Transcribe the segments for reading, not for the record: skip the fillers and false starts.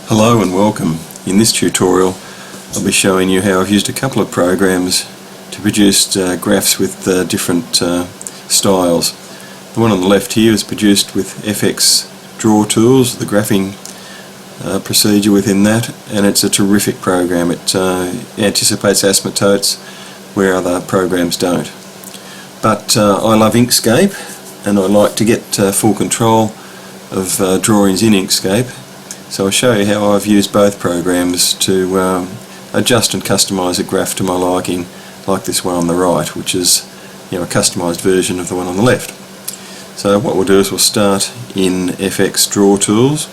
Hello and welcome. In this tutorial I'll be showing you how I've used a couple of programs to produce graphs with different styles. The one on the left here is produced with FX Draw tools, the graphing procedure within that, and it's a terrific program. It anticipates asymptotes where other programs don't. But I love Inkscape and I like to get full control of drawings in Inkscape. So I'll show you how I've used both programs to adjust and customise a graph to my liking, like this one on the right, which is a customised version of the one on the left. So what we'll do is we'll start in FX Draw Tools,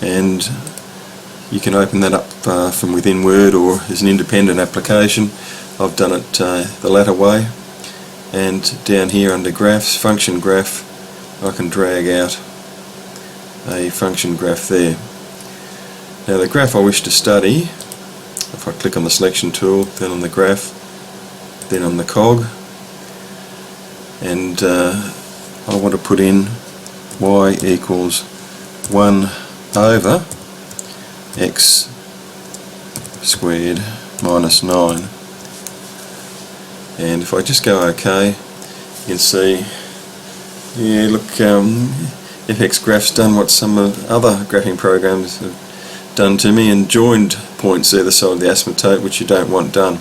and you can open that up from within Word or as an independent application. I've done it the latter way, and down here under Graphs, Function Graph, I can drag out a function graph there. Now the graph I wish to study, if I click on the selection tool, then on the graph, then on the cog, and I want to put in y equals 1 over x squared minus 9. And if I just go OK, you can see, yeah, look, FX Graph's done what some of other graphing programs have done to me and joined points either side of the asymptote, which you don't want done.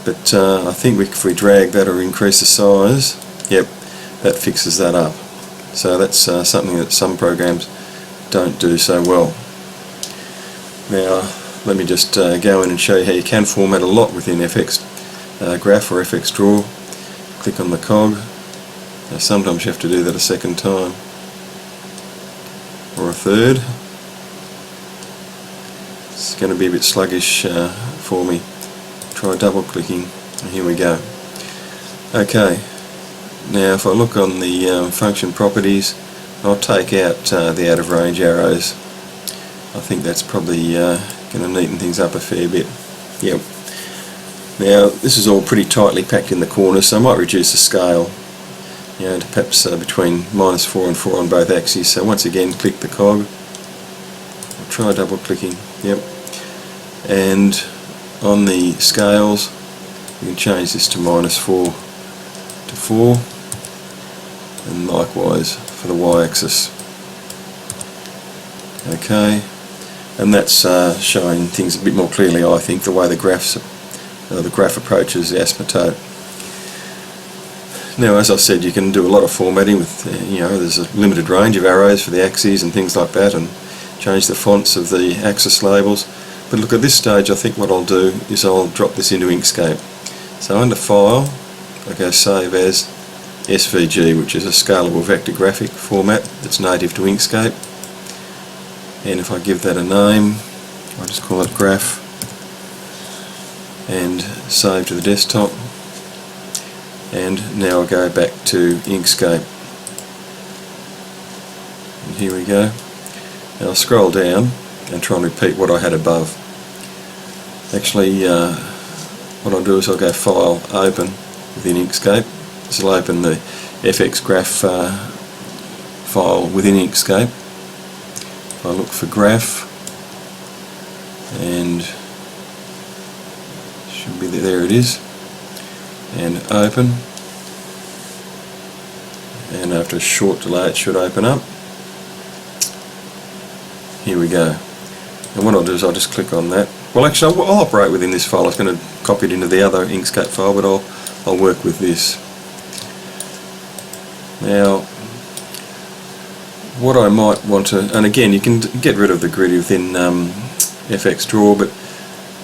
But I think if we drag that or increase the size, yep, that fixes that up. So that's something that some programs don't do so well. Now let me just go in and show you how you can format a lot within FX Graph or FX Draw. Click on the cog. Now sometimes you have to do that a second time, or a third. It's going to be a bit sluggish for me. Try double clicking, and here we go. Okay, now if I look on the function properties, I'll take out the out of range arrows. I think that's probably going to neaten things up a fair bit. Yep. Now this is all pretty tightly packed in the corners, so I might reduce the scale, to perhaps between -4 and 4 on both axes. So once again, click the cog. I'll try double clicking. Yep. And on the scales, you can change this to -4 to 4, and likewise for the y-axis. Okay, and that's showing things a bit more clearly, I think, the way the graph approaches the asymptote. Now, as I said, you can do a lot of formatting with, there's a limited range of arrows for the axes and things like that, and change the fonts of the axis labels. But look, at this stage I think what I'll do is I'll drop this into Inkscape. So under File, I go Save as SVG, which is a scalable vector graphic format that's native to Inkscape. And if I give that a name, I'll just call it Graph, and save to the desktop. And now I'll go back to Inkscape, and here we go. Now I'll scroll down and try and repeat what I had above. Actually, what I'll do is I'll go File, Open within Inkscape. This will open the FX Graph file within Inkscape. If I look for Graph, and should be there it is, and Open, and after a short delay it should open up. Here we go. And what I'll do is I'll just click on that. Well, actually I'll operate within this file. I was going to copy it into the other Inkscape file, but I'll work with this. Now what I might want to, and again you can get rid of the grid within FX Draw, but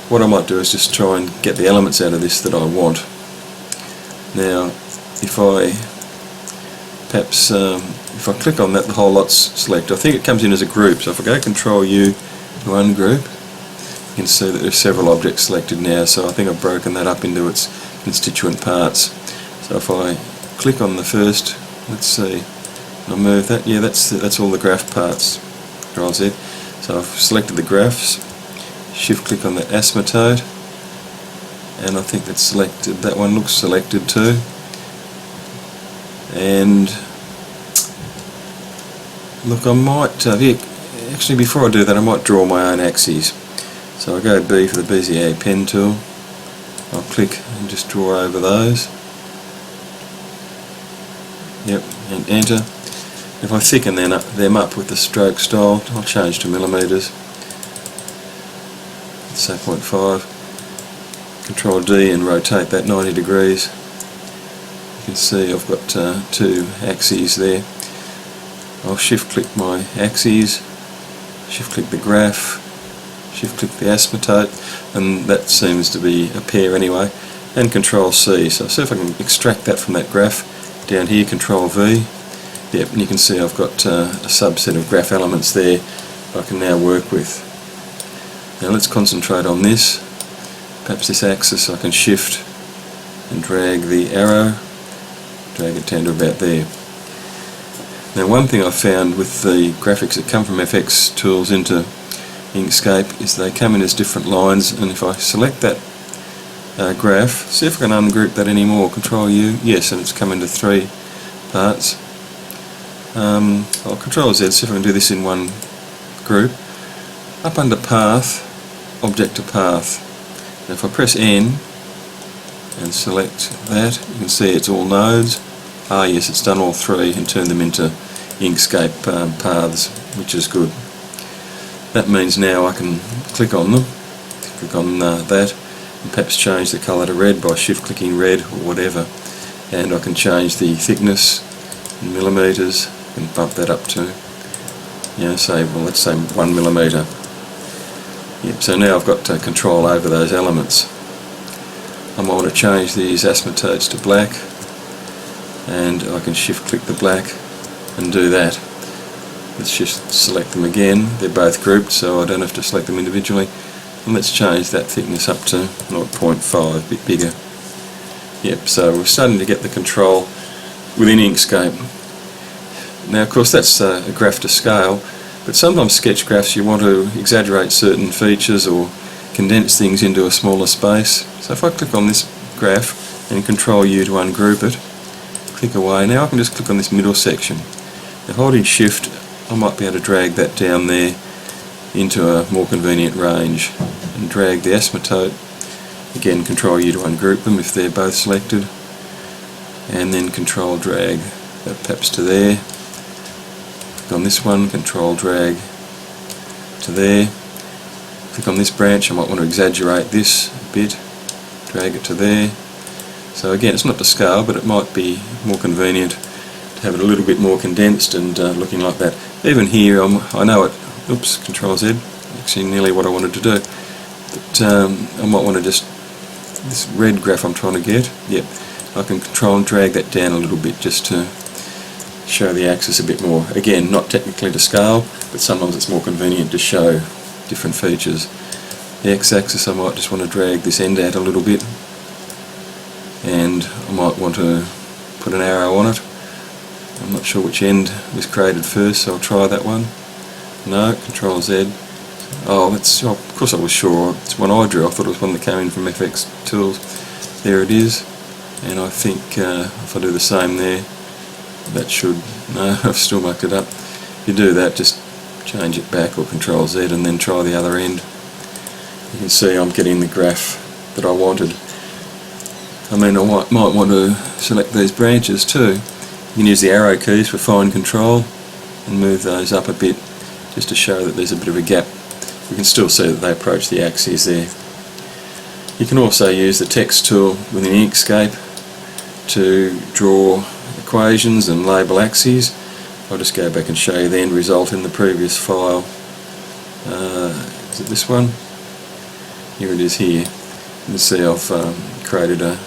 what I might do is just try and get the elements out of this that I want. Now if I perhaps if I click on that, the whole lot's selected. I think it comes in as a group, so if I go Control U to ungroup, you can see that there's several objects selected now, so I think I've broken that up into its constituent parts. So if I click on the first, let's see, I'll move that, yeah, that's all the graph parts, Control Z. So I've selected the graphs, shift click on the asymptote, and I think that's selected, that one looks selected too. And look, I might actually before I do that I might draw my own axes. So I go B for the Bezier pen tool, I'll click and just draw over those. Yep, and enter. If I thicken them up with the stroke style, I'll change to millimetres. Say 0.5. Control D and rotate that 90 degrees. You can see I've got two axes there. I'll shift click my axes, shift click the graph, shift click the asymptote, and that seems to be a pair anyway, and Control C. So see if I can extract that from that graph. Down here, Control V. Yep, and you can see I've got a subset of graph elements there I can now work with. Now let's concentrate on this. Perhaps this axis I can shift and drag the arrow, drag it down to about there. Now one thing I've found with the graphics that come from FX tools into Inkscape is they come in as different lines, and if I select that graph, see if I can ungroup that anymore. Control U, yes, and it's come into three parts. I'll Control Z, see if I can do this in one group. Up under Path, Object to Path. Now if I press N and select that, you can see it's all nodes. Ah yes, it's done all three and turned them into Inkscape paths, which is good. That means now I can click on them, click on that, and perhaps change the colour to red by shift clicking red or whatever, and I can change the thickness in millimetres and bump that up to, say, well, let's say 1 millimetre. Yep, so now I've got control over those elements. I might want to change these asymptotes to black, and I can shift click the black and do that. Let's just select them again. They're both grouped, so I don't have to select them individually. And let's change that thickness up to 0.5, a bit bigger. Yep, so we're starting to get the control within Inkscape. Now of course that's a graph to scale, but sometimes sketch graphs you want to exaggerate certain features or condense things into a smaller space. So if I click on this graph and Control U to ungroup it, click away, now I can just click on this middle section. Now holding Shift I might be able to drag that down there into a more convenient range and drag the asymptote. Again, Control U to ungroup them if they're both selected, and then Control drag that perhaps to there. Click on this one, Control drag to there. Click on this branch, I might want to exaggerate this a bit, drag it to there. So again, it's not to scale, but it might be more convenient to have it a little bit more condensed and looking like that. Even here, I know it, oops, Control Z, actually nearly what I wanted to do. But I might want to just, this red graph I'm trying to get, yep, I can control and drag that down a little bit just to show the axis a bit more. Again, not technically to scale, but sometimes it's more convenient to show different features. The x-axis I might just want to drag this end out a little bit, and I might want to put an arrow on it. I'm not sure which end was created first, so I'll try that one. No, Control Z. Oh, that's, oh, of course I was sure. It's one I drew. I thought it was one that came in from FX tools. There it is. And I think if I do the same there, that should, no, I've still mucked it up. If you do that, just change it back or Control Z and then try the other end. You can see I'm getting the graph that I wanted. I mean, I might want to select these branches too. You can use the arrow keys for fine control and move those up a bit just to show that there's a bit of a gap. We can still see that they approach the axes there. You can also use the text tool within Inkscape to draw equations and label axes. I'll just go back and show you the end result in the previous file. Is it this one? Here it is here. You can see I've created an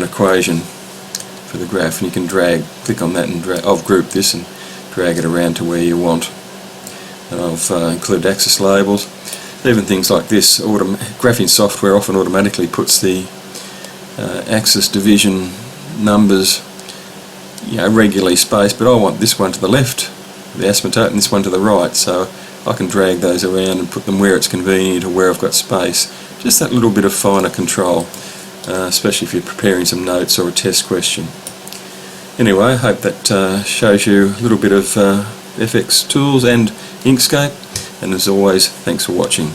equation for the graph, and you can click on that and drag. I've grouped this and drag it around to where you want. And I've included axis labels. Even things like this, graphing software often automatically puts the axis division numbers regularly spaced, but I want this one to the left, the asymptote, and this one to the right, so I can drag those around and put them where it's convenient or where I've got space. Just that little bit of finer control, especially if you're preparing some notes or a test question. Anyway, I hope that shows you a little bit of FX tools and Inkscape, and as always, thanks for watching.